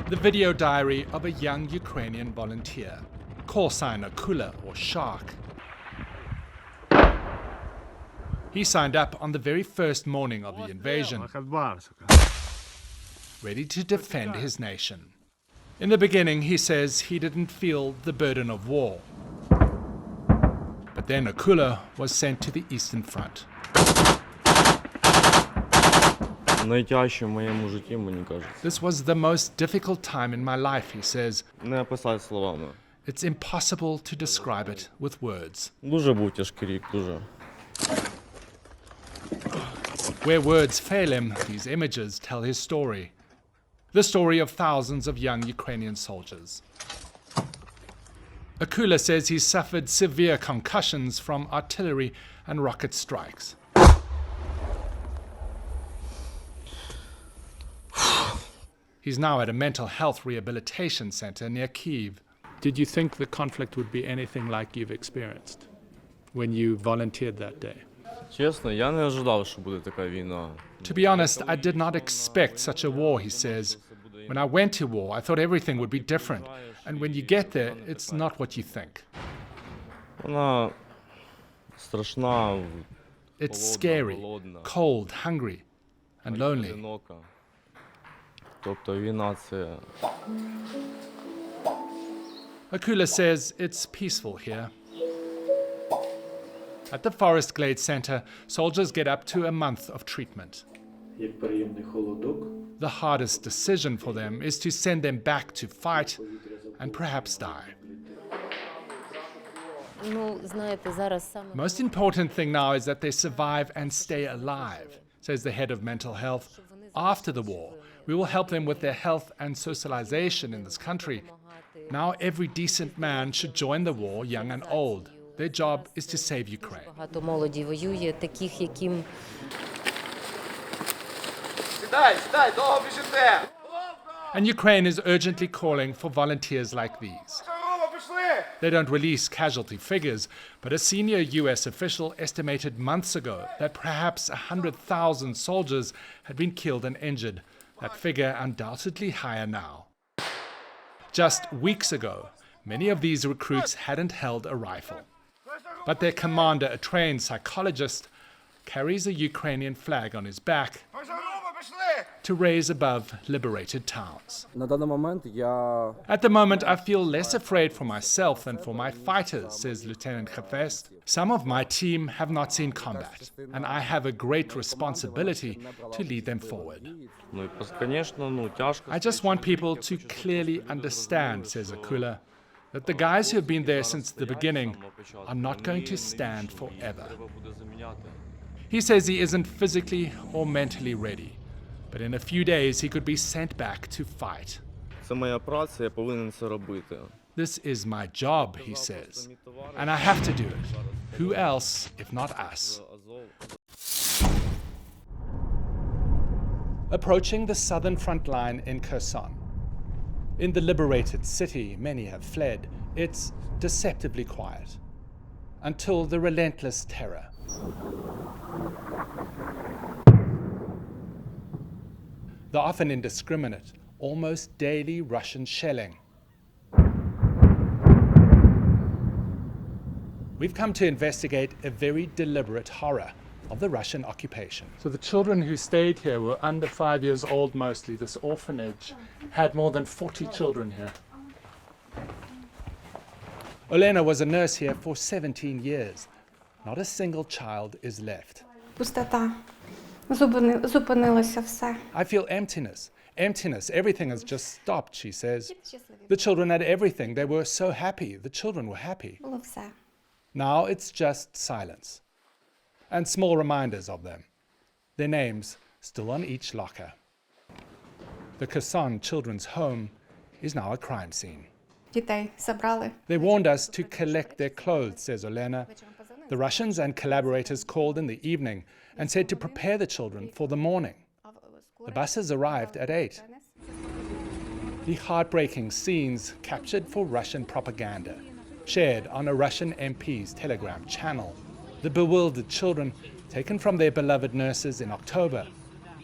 The video diary of a young Ukrainian volunteer, call sign Akula or Shark. He signed up on the very first morning of the invasion, ready to defend his nation. In the beginning, he says he didn't feel the burden of war. But then Akula was sent to the Eastern Front. Найтяжче в моєму житті, мені кажуть. This was the most difficult time in my life, he says. Не описати словами. It's impossible to describe it with words. Дуже був тяжкий рік, дуже. Where words fail him, these images tell his story. The story of thousands of young Ukrainian soldiers. Akula says he suffered severe concussions from artillery and rocket strikes. He's now at a mental health rehabilitation center near Kyiv. Did you think the conflict would be anything like you've experienced when you volunteered that day? Чесно, я не ожидав, що буде така війна. To be honest, I did not expect such a war, he says. When I went to war, I thought everything would be different. And when you get there, it's not what you think. Вона страшна, It's scary, cold, hungry, and lonely. одинока. Тобто війна це... Akula says it's peaceful here. At the Forest Glade Center, soldiers get up to a month of treatment. The hardest decision for them is to send them back to fight and perhaps die. Most important thing now is that they survive and stay alive, says the head of mental health. After the war, we will help them with their health and socialization in this country. Now every decent man should join the war, young and old. Their job is to save Ukraine. And Ukraine is urgently calling for volunteers like these. They don't release casualty figures, but a senior US official estimated months ago that perhaps 100,000 soldiers had been killed and injured. That figure undoubtedly higher now. Just weeks ago, many of these recruits hadn't held a rifle. But their commander, a trained psychologist, carries a Ukrainian flag on his back to raise above liberated towns. At the moment, I feel less afraid for myself than for my fighters, says Lieutenant Hafest. Some of my team have not seen combat, and I have a great responsibility to lead them forward. I just want people to clearly understand, says Akula, that the guys who have been there since the beginning are not going to stand forever. He says he isn't physically or mentally ready, but in a few days he could be sent back to fight. Це моя праця, я повинен це робити. This is my job, he says, and I have to do it. Who else if not us? Approaching the southern front line in Kherson. In the liberated city, many have fled. It's deceptively quiet until the relentless terror. The often indiscriminate, almost daily Russian shelling. We've come to investigate a very deliberate horror of the Russian occupation. So the children who stayed here were under 5 years old mostly. This orphanage had more than 40 children here. Olena was a nurse here for 17 years. Not a single child is left. Пустота. Зупинилося все. I feel emptiness. Emptiness. Everything has just stopped, she says. The children had everything. They were so happy. The children were happy. Було все. Now it's just silence. And small reminders of them. Their names still on each locker. The Kherson Children's Home is now a crime scene. Дітей забрали. They warned us to collect their clothes, says Olena. The Russians and collaborators called in the evening and said to prepare the children for the morning. The buses arrived at 8. The heartbreaking scenes captured for Russian propaganda, shared on a Russian MP's Telegram channel. The bewildered children, taken from their beloved nurses in October,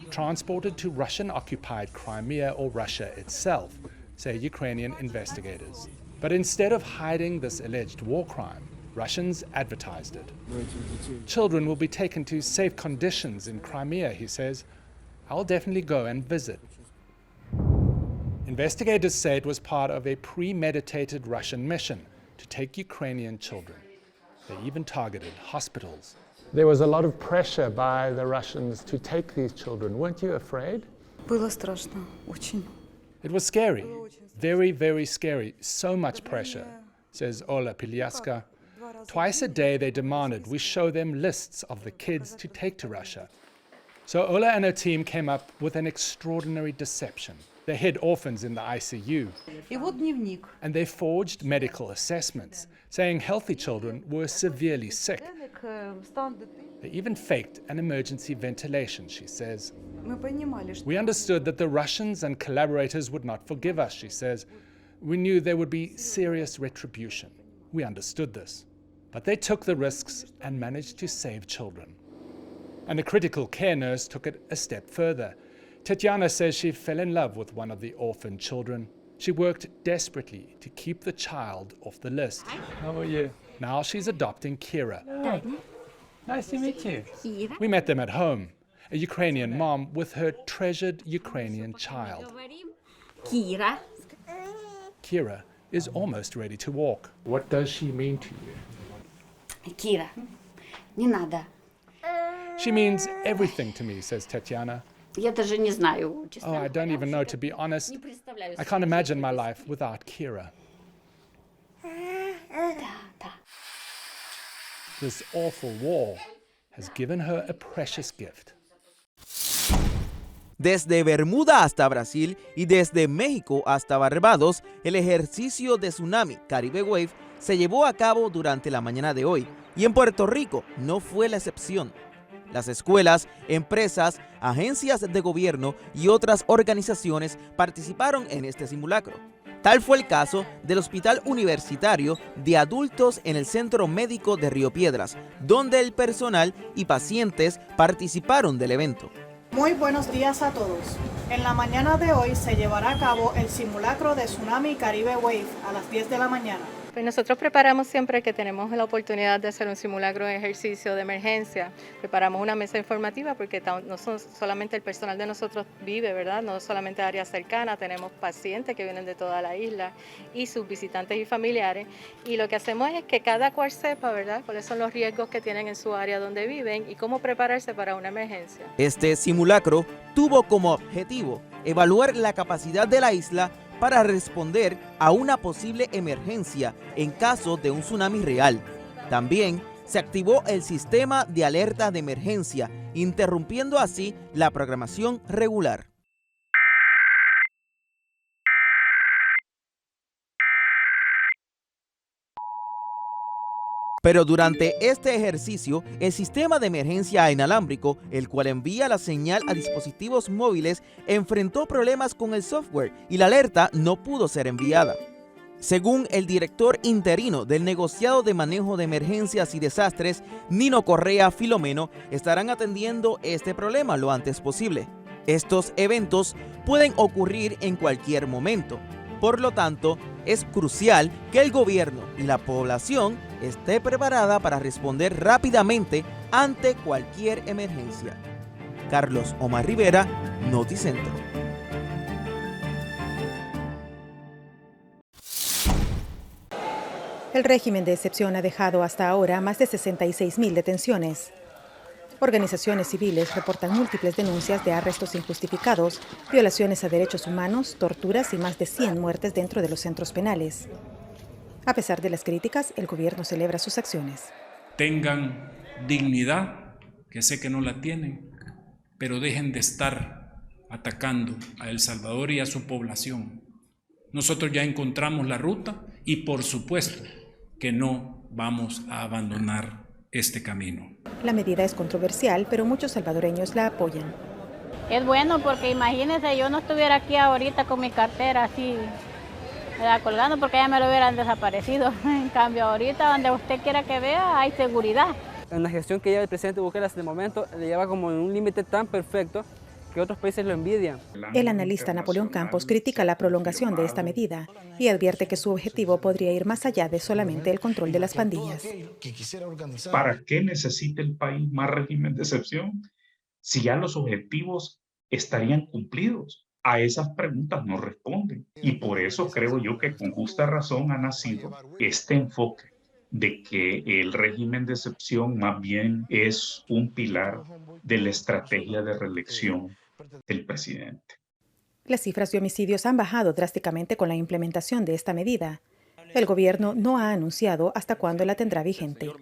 transported to Russian-occupied Crimea or Russia itself, say Ukrainian investigators. But instead of hiding this alleged war crime, Russians advertised it. Children will be taken to safe conditions in Crimea, he says. I'll definitely go and visit. Investigators say it was part of a premeditated Russian mission to take Ukrainian children. They even targeted hospitals. There was a lot of pressure by the Russians to take these children. Weren't you afraid? Было страшно, очень. It was scary, very, very scary. So much pressure, says Ola Pilyaska. Twice a day they demanded we show them lists of the kids to take to Russia. So Ola and her team came up with an extraordinary deception. They hid orphans in the ICU. И вот дневник. And they forged medical assessments, saying healthy children were severely sick. They even faked an emergency ventilation, she says. Мы понимали, что We understood that the Russians and collaborators would not forgive us, she says. We knew there would be serious retribution. We understood this. But they took the risks and managed to save children. And the critical care nurse took it a step further. Tatiana says she fell in love with one of the orphaned children. She worked desperately to keep the child off the list. How are you? Now she's adopting Kira. Nice to meet you. We met them at home, a Ukrainian mom with her treasured Ukrainian child. Kira. Kira is almost ready to walk. What does she mean to you? Kira, не надо. She means everything to me, says Tatiana. Я даже не знаю, честно Oh, I don't even know, to be honest. Не представляю. I can't imagine my life without Kira. Да. This awful war has given her a precious gift. Desde Bermuda hasta Brasil y desde México hasta Barbados, el ejercicio de Tsunami Caribe Wave se llevó a cabo durante la mañana de hoy y en Puerto Rico no fue la excepción. Las escuelas, empresas, agencias de gobierno y otras organizaciones participaron en este simulacro. Tal fue el caso del Hospital Universitario de Adultos en el Centro Médico de Río Piedras, donde el personal y pacientes participaron del evento. Muy buenos días a todos. En la mañana de hoy se llevará a cabo el simulacro de Tsunami Caribe Wave a las 10 de la mañana. Pues nosotros preparamos siempre que tenemos la oportunidad de hacer un simulacro de ejercicio de emergencia. Preparamos una mesa informativa porque no son solamente el personal de nosotros vive, ¿verdad? No solamente áreas cercanas, tenemos pacientes que vienen de toda la isla y sus visitantes y familiares. Y lo que hacemos es que cada cual sepa, ¿verdad?, cuáles son los riesgos que tienen en su área donde viven y cómo prepararse para una emergencia. Este simulacro tuvo como objetivo evaluar la capacidad de la isla para responder a una posible emergencia en caso de un tsunami real. También se activó el sistema de alerta de emergencia, interrumpiendo así la programación regular. Pero durante este ejercicio, el sistema de emergencia inalámbrico, el cual envía la señal a dispositivos móviles, enfrentó problemas con el software y la alerta no pudo ser enviada. Según el director interino del negociado de manejo de emergencias y desastres, Nino Correa Filomeno, estarán atendiendo este problema lo antes posible. Estos eventos pueden ocurrir en cualquier momento. Por lo tanto, es crucial que el gobierno y la población esté preparada para responder rápidamente ante cualquier emergencia. Carlos Omar Rivera, Noticentro. El régimen de excepción ha dejado hasta ahora más de 66.000 detenciones. Organizaciones civiles reportan múltiples denuncias de arrestos injustificados, violaciones a derechos humanos, torturas y más de 100 muertes dentro de los centros penales. A pesar de las críticas, el gobierno celebra sus acciones. Tengan dignidad, que sé que no la tienen, pero dejen de estar atacando a El Salvador y a su población. Nosotros ya encontramos la ruta y por supuesto que no vamos a abandonar este camino. La medida es controversial, pero muchos salvadoreños la apoyan. Es bueno porque imagínense, yo no estuviera aquí ahorita con mi cartera así, colgando, porque ya me lo hubieran desaparecido. En cambio, ahorita donde usted quiera que vea, hay seguridad. En la gestión que lleva el presidente Bukele hasta el momento, le lleva como en un límite tan perfecto que otros países lo envidian. El analista Napoleón Campos critica la prolongación de esta medida y advierte que su objetivo podría ir más allá de solamente el control de las pandillas. ¿Para qué necesita el país más régimen de excepción si ya los objetivos estarían cumplidos? A esas preguntas no responden. Y por eso creo yo que con justa razón ha nacido este enfoque de que el régimen de excepción más bien es un pilar de la estrategia de reelección del presidente. Las cifras de homicidios han bajado drásticamente con la implementación de esta medida. El gobierno no ha anunciado hasta cuándo la tendrá vigente.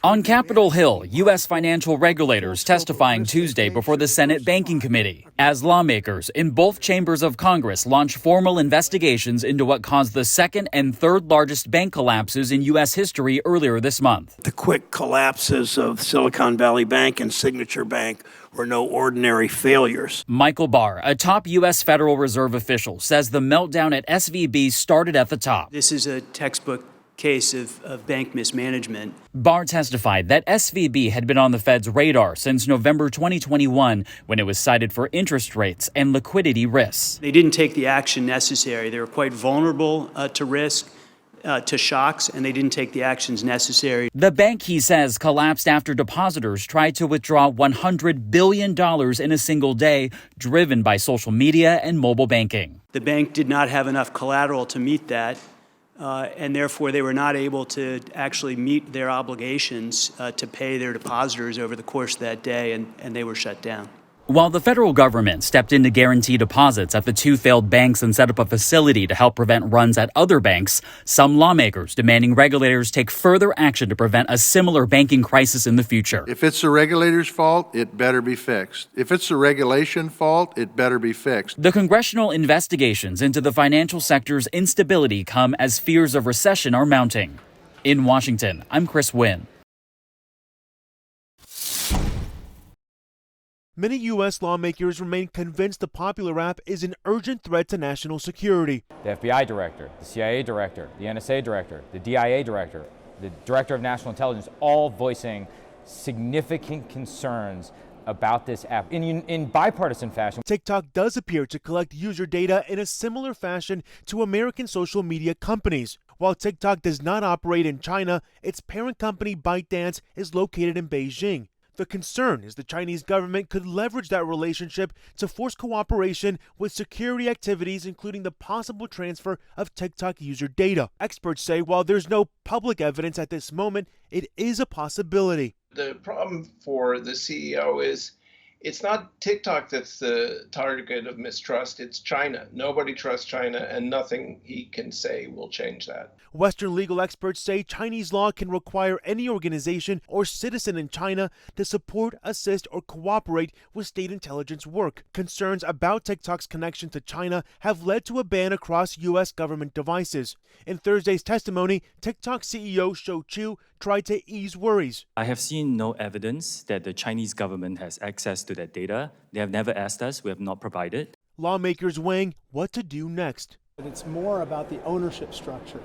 On Capitol Hill, U.S. financial regulators testifying Tuesday before the Senate Banking Committee as lawmakers in both chambers of Congress launch formal investigations into what caused the second and third largest bank collapses in U.S. history earlier this month. The quick collapses of Silicon Valley Bank and Signature Bank were no ordinary failures. Michael Barr, a top U.S. Federal Reserve official, says the meltdown at SVB started at the top. This is a textbook case of bank mismanagement. Barr testified that SVB had been on the Fed's radar since November 2021 when it was cited for interest rates and liquidity risks. They didn't take the action necessary. They were quite vulnerable to risk, to shocks, and they didn't take the actions necessary. The bank, he says, collapsed after depositors tried to withdraw $100 billion in a single day, driven by social media and mobile banking. The bank did not have enough collateral to meet that. And therefore, they were not able to actually meet their obligations to pay their depositors over the course of that day, and they were shut down. While the federal government stepped in to guarantee deposits at the two failed banks and set up a facility to help prevent runs at other banks, some lawmakers demanding regulators take further action to prevent a similar banking crisis in the future. If it's the regulator's fault, it better be fixed. If it's the regulation fault, it better be fixed. The congressional investigations into the financial sector's instability come as fears of recession are mounting. In Washington, I'm Chris Wynn. Many U.S. lawmakers remain convinced the popular app is an urgent threat to national security. The FBI director, the CIA director, the NSA director, the DIA director, the director of national intelligence, all voicing significant concerns about this app in bipartisan fashion. TikTok does appear to collect user data in a similar fashion to American social media companies. While TikTok does not operate in China, its parent company ByteDance is located in Beijing. The concern is the Chinese government could leverage that relationship to force cooperation with security activities, including the possible transfer of TikTok user data. Experts say while there's no public evidence at this moment, it is a possibility. The problem for the CEO is it's not TikTok that's the target of mistrust, it's China. Nobody trusts China, and nothing he can say will change that. Western legal experts say Chinese law can require any organization or citizen in China to support, assist, or cooperate with state intelligence work. Concerns about TikTok's connection to China have led to a ban across U.S. government devices. In Thursday's testimony, TikTok CEO Shou Chew tried to ease worries. I have seen no evidence that the Chinese government has access to that data. They have never asked us. We have not provided. Lawmakers weighing what to do next. It's more about the ownership structure,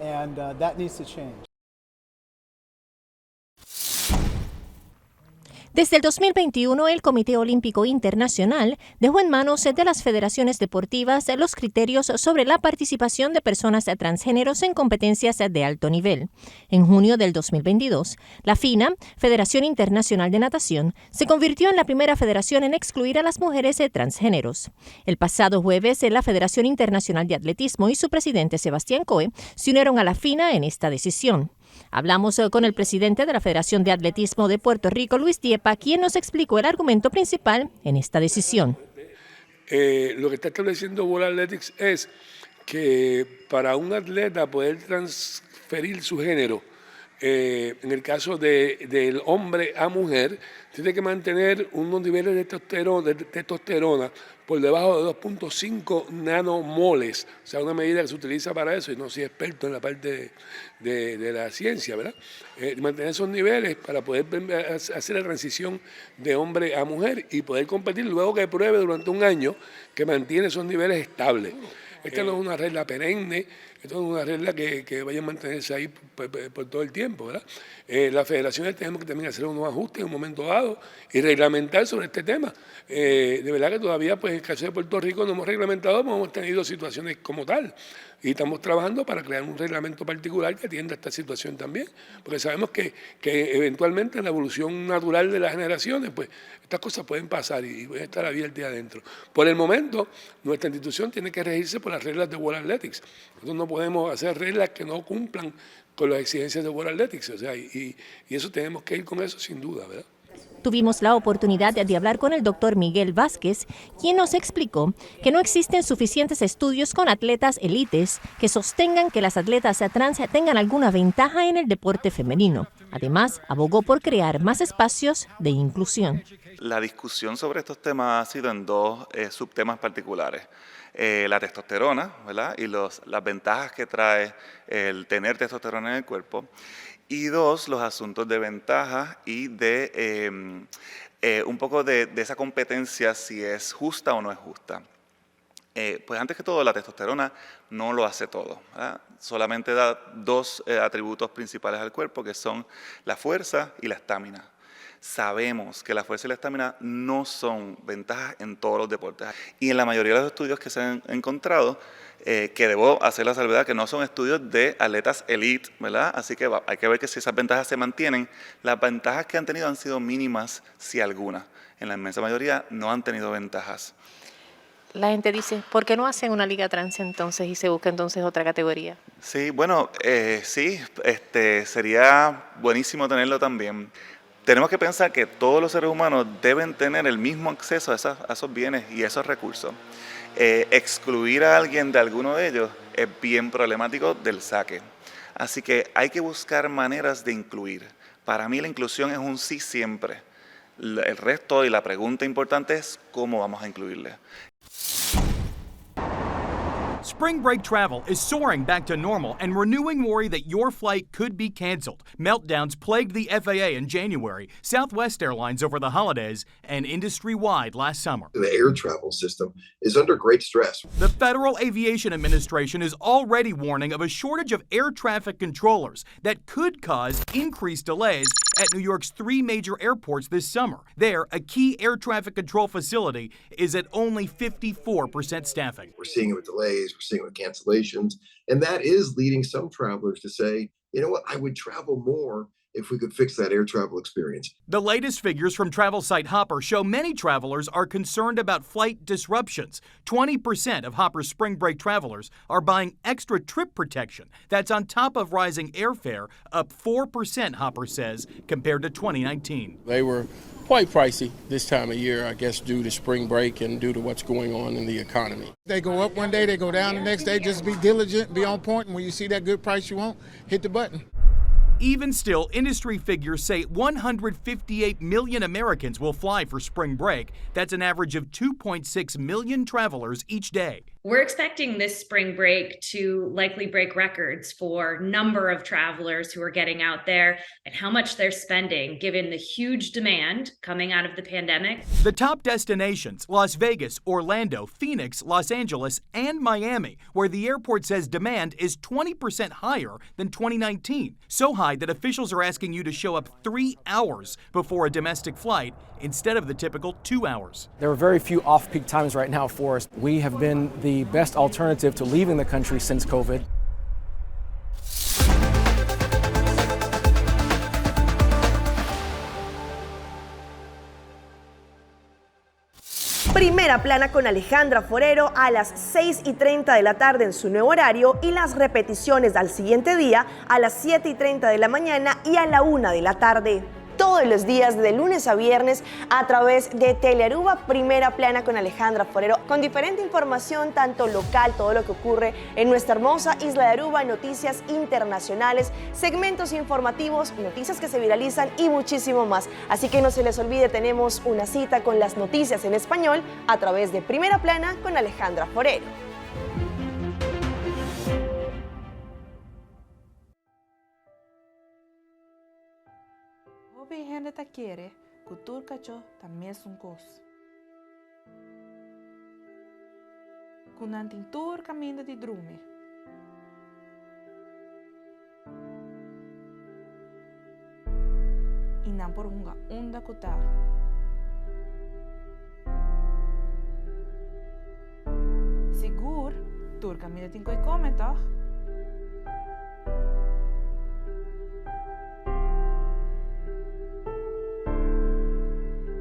and that needs to change. Desde el 2021, el Comité Olímpico Internacional dejó en manos de las federaciones deportivas los criterios sobre la participación de personas transgéneros en competencias de alto nivel. En junio del 2022, la FINA, Federación Internacional de Natación, se convirtió en la primera federación en excluir a las mujeres transgéneros. El pasado jueves, la Federación Internacional de Atletismo y su presidente Sebastián Coe se unieron a la FINA en esta decisión. Hablamos con el presidente de la Federación de Atletismo de Puerto Rico, Luis Diepa, quien nos explicó el argumento principal en esta decisión. Lo que está estableciendo World Athletics es que para un atleta poder transferir su género, en el caso del hombre a mujer, tiene que mantener unos niveles de testosterona por debajo de 2.5 nanomoles, o sea, una medida que se utiliza para eso, y no soy experto en la parte de la ciencia, ¿verdad? Mantener esos niveles para poder hacer la transición de hombre a mujer y poder competir luego que pruebe durante un año que mantiene esos niveles estables. Esta no es una regla perenne, Esto es una regla que vaya a mantenerse ahí por todo el tiempo, ¿verdad? Las federaciones tenemos que también hacer unos ajustes en un momento dado y reglamentar sobre este tema. De verdad que todavía, pues en el caso de Puerto Rico no hemos reglamentado, pero hemos tenido situaciones como tal. Y estamos trabajando para crear un reglamento particular que atienda esta situación también, porque sabemos que eventualmente en la evolución natural de las generaciones, pues estas cosas pueden pasar y pueden estar abiertas adentro. Por el momento, nuestra institución tiene que regirse por las reglas de World Athletics. Nosotros no podemos hacer reglas que no cumplan con las exigencias de World Athletics, o sea, y eso tenemos que ir con eso sin duda, ¿verdad? Tuvimos la oportunidad de hablar con el doctor Miguel Vázquez, quien nos explicó que no existen suficientes estudios con atletas élites que sostengan que las atletas trans tengan alguna ventaja en el deporte femenino. Además, abogó por crear más espacios de inclusión. La discusión sobre estos temas ha sido en dos subtemas particulares. La testosterona, ¿verdad? Y las ventajas que trae el tener testosterona en el cuerpo. Y dos, los asuntos de ventaja y de un poco de esa competencia, si es justa o no es justa. Pues antes que todo, la testosterona no lo hace todo, ¿verdad? Solamente da dos atributos principales al cuerpo, que son la fuerza y la estamina. Sabemos que la fuerza y la estamina no son ventajas en todos los deportes. Y en la mayoría de los estudios que se han encontrado, que debo hacer la salvedad que no son estudios de atletas elite, ¿verdad? Así que hay que ver que si esas ventajas se mantienen, las ventajas que han tenido han sido mínimas, si alguna. En la inmensa mayoría no han tenido ventajas. La gente dice, ¿por qué no hacen una liga trans entonces y se busca entonces otra categoría? Sí, bueno, sí, sería buenísimo tenerlo también. Tenemos que pensar que todos los seres humanos deben tener el mismo acceso a esos bienes y esos recursos. Excluir a alguien de alguno de ellos es bien problemático del saque. Así que hay que buscar maneras de incluir. Para mí la inclusión es un sí siempre. El resto y la pregunta importante es cómo vamos a incluirle. Spring break travel is soaring back to normal and renewing worry that your flight could be canceled. Meltdowns plagued the FAA in January, Southwest Airlines over the holidays, and industry-wide last summer. The air travel system is under great stress. The Federal Aviation Administration is already warning of a shortage of air traffic controllers that could cause increased delays at New York's 3 major airports this summer. There, a key air traffic control facility is at only 54% staffing. We're seeing it with delays, we're seeing it with cancellations, and that is leading some travelers to say, you know what, I would travel more if we could fix that air travel experience. The latest figures from travel site Hopper show many travelers are concerned about flight disruptions. 20% of Hopper's spring break travelers are buying extra trip protection. That's on top of rising airfare, up 4%, Hopper says, compared to 2019. They were quite pricey this time of year, I guess, due to spring break and due to what's going on in the economy. They go up one day, they go down the next day. Just be diligent, be on point, and when you see that good price you want, hit the button. Even still, industry figures say 158 million Americans will fly for spring break. That's an average of 2.6 million travelers each day. We're expecting this spring break to likely break records for number of travelers who are getting out there and how much they're spending, given the huge demand coming out of the pandemic. The top destinations, Las Vegas, Orlando, Phoenix, Los Angeles, and Miami, where the airport says demand is 20% higher than 2019. So high that officials are asking you to show up 3 hours before a domestic flight instead of the typical 2 hours. There are very few off-peak times right now for us. We have been the best alternative to leaving the country since COVID. Primera plana con Alejandra Forero a las 6:30 de la tarde en su nuevo horario y las repeticiones al siguiente día a las 7:30 de la mañana y a la 1 de la tarde. Todos los días de lunes a viernes a través de Telearuba, Primera Plana con Alejandra Forero, con diferente información tanto local, todo lo que ocurre en nuestra hermosa isla de Aruba, noticias internacionales, segmentos informativos, noticias que se viralizan y muchísimo más. Así que no se les olvide, tenemos una cita con las noticias en español a través de Primera Plana con Alejandra Forero. Gente te quiere, cultura cacho también es un cos. Kunantintur caminho de drume. Inan por hunga unda kuta. Sigur, turka mi de tinko kometa.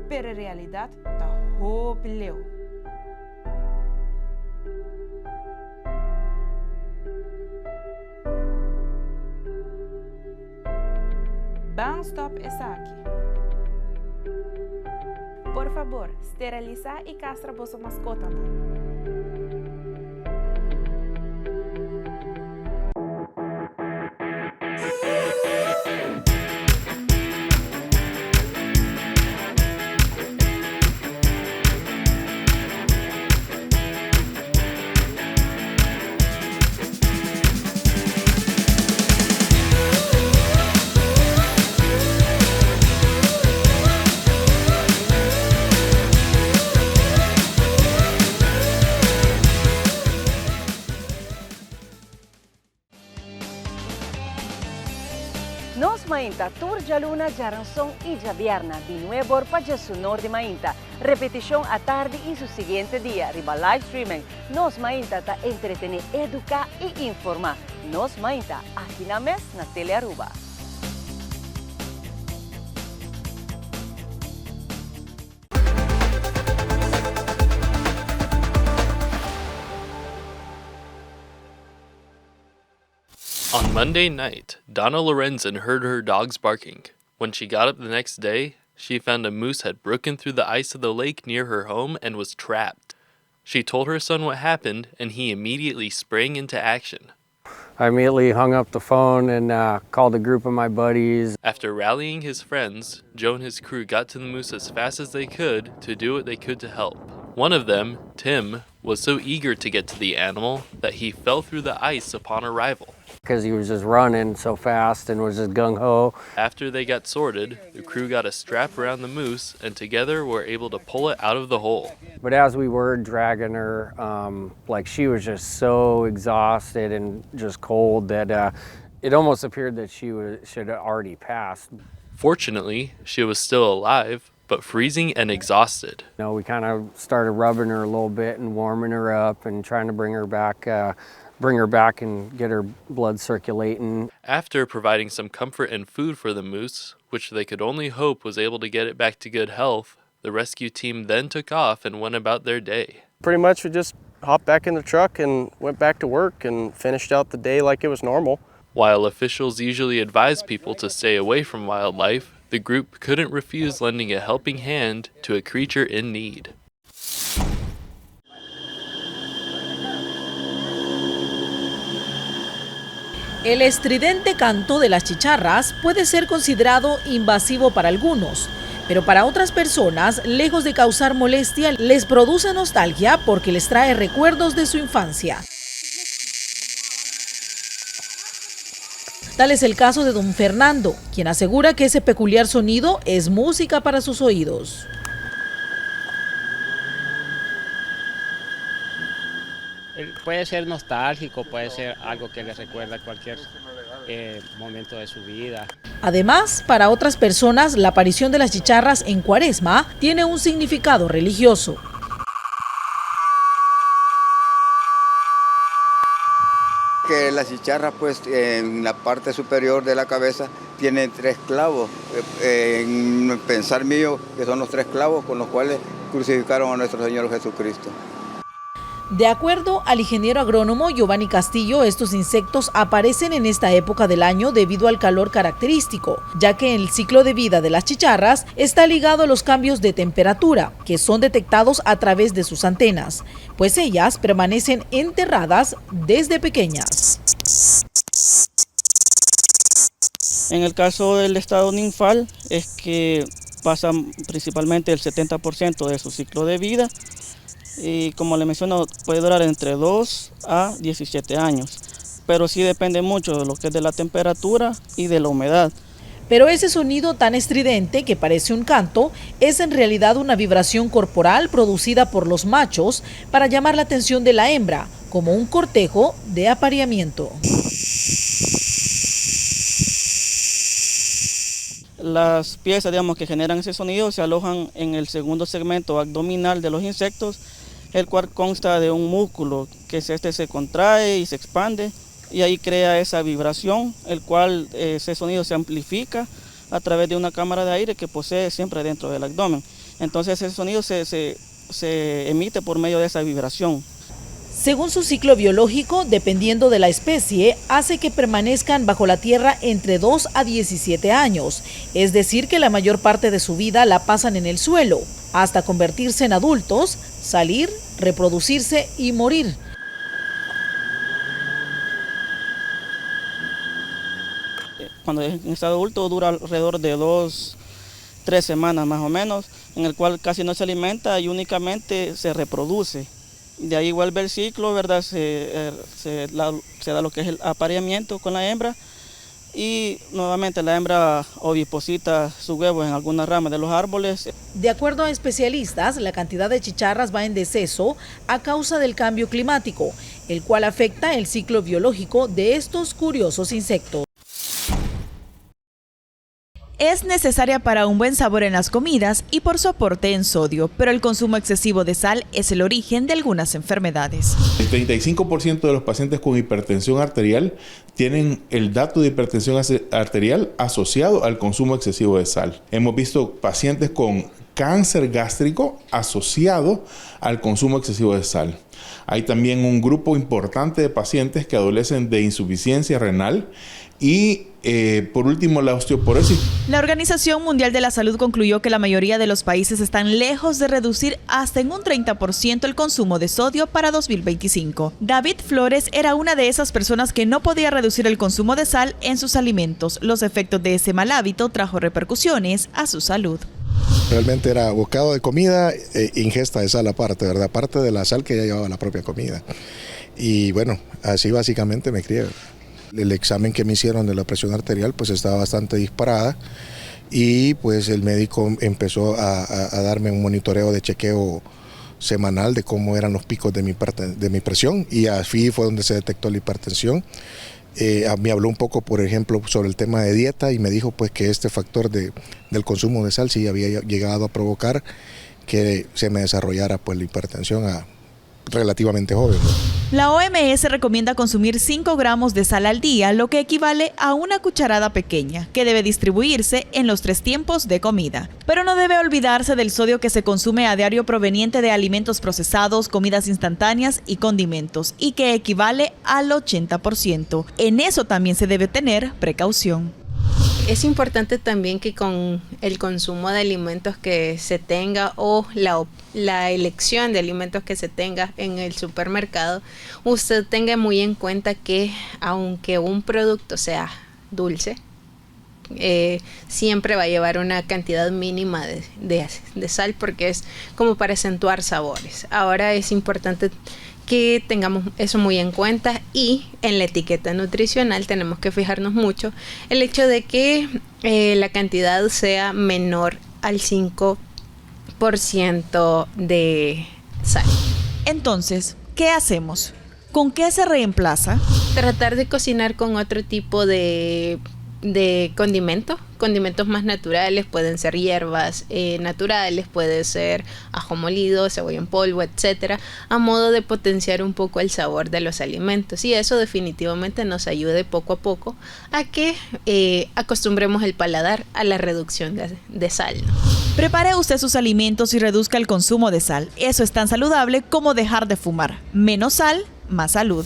Pero en realidad ta hopileo. Banstop está aquí. Por favor, steriliza y castra vossa mascota. Nos mainta turja luna jaranson y viernes de nuevo para su norte mainta. Repetición a tarde y su siguiente día. Riba live streaming. Nos mainta ta entretener, educar y informar. Nos mainta aquí na mes na Tele Aruba. On Monday night, Donna Lorenzen heard her dogs barking. When she got up the next day, she found a moose had broken through the ice of the lake near her home and was trapped. She told her son what happened, and he immediately sprang into action. I immediately hung up the phone and called a group of my buddies. After rallying his friends, Joe and his crew got to the moose as fast as they could to do what they could to help. One of them, Tim, was so eager to get to the animal that he fell through the ice upon arrival. Because he was just running so fast and was just gung-ho. After they got sorted, the crew got a strap around the moose and together were able to pull it out of the hole. But as we were dragging her, like she was just so exhausted and just cold that it almost appeared that she had already passed. Fortunately, she was still alive, but freezing and exhausted. You know, we kind of started rubbing her a little bit and warming her up and trying to bring her back and get her blood circulating. After providing some comfort and food for the moose, which they could only hope was able to get it back to good health, the rescue team then took off and went about their day. Pretty much we just hopped back in the truck and went back to work and finished out the day like it was normal. While officials usually advise people to stay away from wildlife, the group couldn't refuse lending a helping hand to a creature in need. El estridente canto de las chicharras puede ser considerado invasivo para algunos, pero para otras personas, lejos de causar molestia, les produce nostalgia porque les trae recuerdos de su infancia. Tal es el caso de don Fernando, quien asegura que ese peculiar sonido es música para sus oídos. Puede ser nostálgico, puede ser algo que le recuerda cualquier momento de su vida. Además, para otras personas, la aparición de las chicharras en Cuaresma tiene un significado religioso. Que la chicharra, pues, en la parte superior de la cabeza tiene 3 clavos. En pensar mío, que son los 3 clavos con los cuales crucificaron a nuestro Señor Jesucristo. De acuerdo al ingeniero agrónomo Giovanni Castillo, estos insectos aparecen en esta época del año debido al calor característico, ya que el ciclo de vida de las chicharras está ligado a los cambios de temperatura, que son detectados a través de sus antenas, pues ellas permanecen enterradas desde pequeñas. En el caso del estado ninfal es que pasa principalmente el 70% de su ciclo de vida. Y como le menciono, puede durar entre 2 a 17 años, pero sí depende mucho de lo que es de la temperatura y de la humedad. Pero ese sonido tan estridente que parece un canto es en realidad una vibración corporal producida por los machos para llamar la atención de la hembra, como un cortejo de apareamiento. Las piezas, digamos, que generan ese sonido se alojan en el segundo segmento abdominal de los insectos, el cual consta de un músculo que se contrae y se expande y ahí crea esa vibración, el cual ese sonido se amplifica a través de una cámara de aire que posee siempre dentro del abdomen. Entonces ese sonido se emite por medio de esa vibración. Según su ciclo biológico, dependiendo de la especie, hace que permanezcan bajo la tierra entre 2 a 17 años, es decir que la mayor parte de su vida la pasan en el suelo, hasta convertirse en adultos, salir, reproducirse y morir. Cuando es en estado adulto dura alrededor de 2-3 semanas más o menos, en el cual casi no se alimenta y únicamente se reproduce. De ahí vuelve el ciclo, ¿verdad? Se da lo que es el apareamiento con la hembra y nuevamente la hembra oviposita sus huevos en algunas ramas de los árboles. De acuerdo a especialistas, la cantidad de chicharras va en deceso a causa del cambio climático, el cual afecta el ciclo biológico de estos curiosos insectos. Es necesaria para un buen sabor en las comidas y por su aporte en sodio, pero el consumo excesivo de sal es el origen de algunas enfermedades. El 35% de los pacientes con hipertensión arterial tienen el dato de hipertensión arterial asociado al consumo excesivo de sal. Hemos visto pacientes con cáncer gástrico asociado al consumo excesivo de sal. Hay también un grupo importante de pacientes que adolecen de insuficiencia renal y por último la osteoporosis. La Organización Mundial de la Salud concluyó que la mayoría de los países están lejos de reducir hasta en un 30% el consumo de sodio para 2025. David Flores era una de esas personas que no podía reducir el consumo de sal en sus alimentos. Los efectos de ese mal hábito trajo repercusiones a su salud. Realmente era bocado de comida, ingesta de sal aparte, ¿verdad? Aparte de la sal que ya llevaba la propia comida. Y bueno, así básicamente me crié. El examen que me hicieron de la presión arterial pues estaba bastante disparada y pues el médico empezó a darme un monitoreo de chequeo semanal de cómo eran los picos de mi presión y así fue donde se detectó la hipertensión. Me habló un poco, por ejemplo, sobre el tema de dieta y me dijo pues que este factor del consumo de sal sí había llegado a provocar que se me desarrollara pues la hipertensión relativamente joven, ¿no? La OMS recomienda consumir 5 gramos de sal al día, lo que equivale a una cucharada pequeña, que debe distribuirse en los 3 tiempos de comida. Pero no debe olvidarse del sodio que se consume a diario proveniente de alimentos procesados, comidas instantáneas y condimentos, y que equivale al 80%. En eso también se debe tener precaución. Es importante también que con el consumo de alimentos que se tenga o la elección de alimentos que se tenga en el supermercado, usted tenga muy en cuenta que aunque un producto sea dulce, siempre va a llevar una cantidad mínima de sal porque es como para acentuar sabores. Ahora es importante que tengamos eso muy en cuenta y en la etiqueta nutricional tenemos que fijarnos mucho el hecho de que la cantidad sea menor al 5% de sal. Entonces, ¿qué hacemos? ¿Con qué se reemplaza? Tratar de cocinar con otro tipo de condimentos más naturales, pueden ser hierbas naturales, puede ser ajo molido, cebolla en polvo, etcétera, a modo de potenciar un poco el sabor de los alimentos y eso definitivamente nos ayude poco a poco a que acostumbremos el paladar a la reducción de sal. Prepare usted sus alimentos y reduzca el consumo de sal. Eso es tan saludable como dejar de fumar. Menos sal, más salud.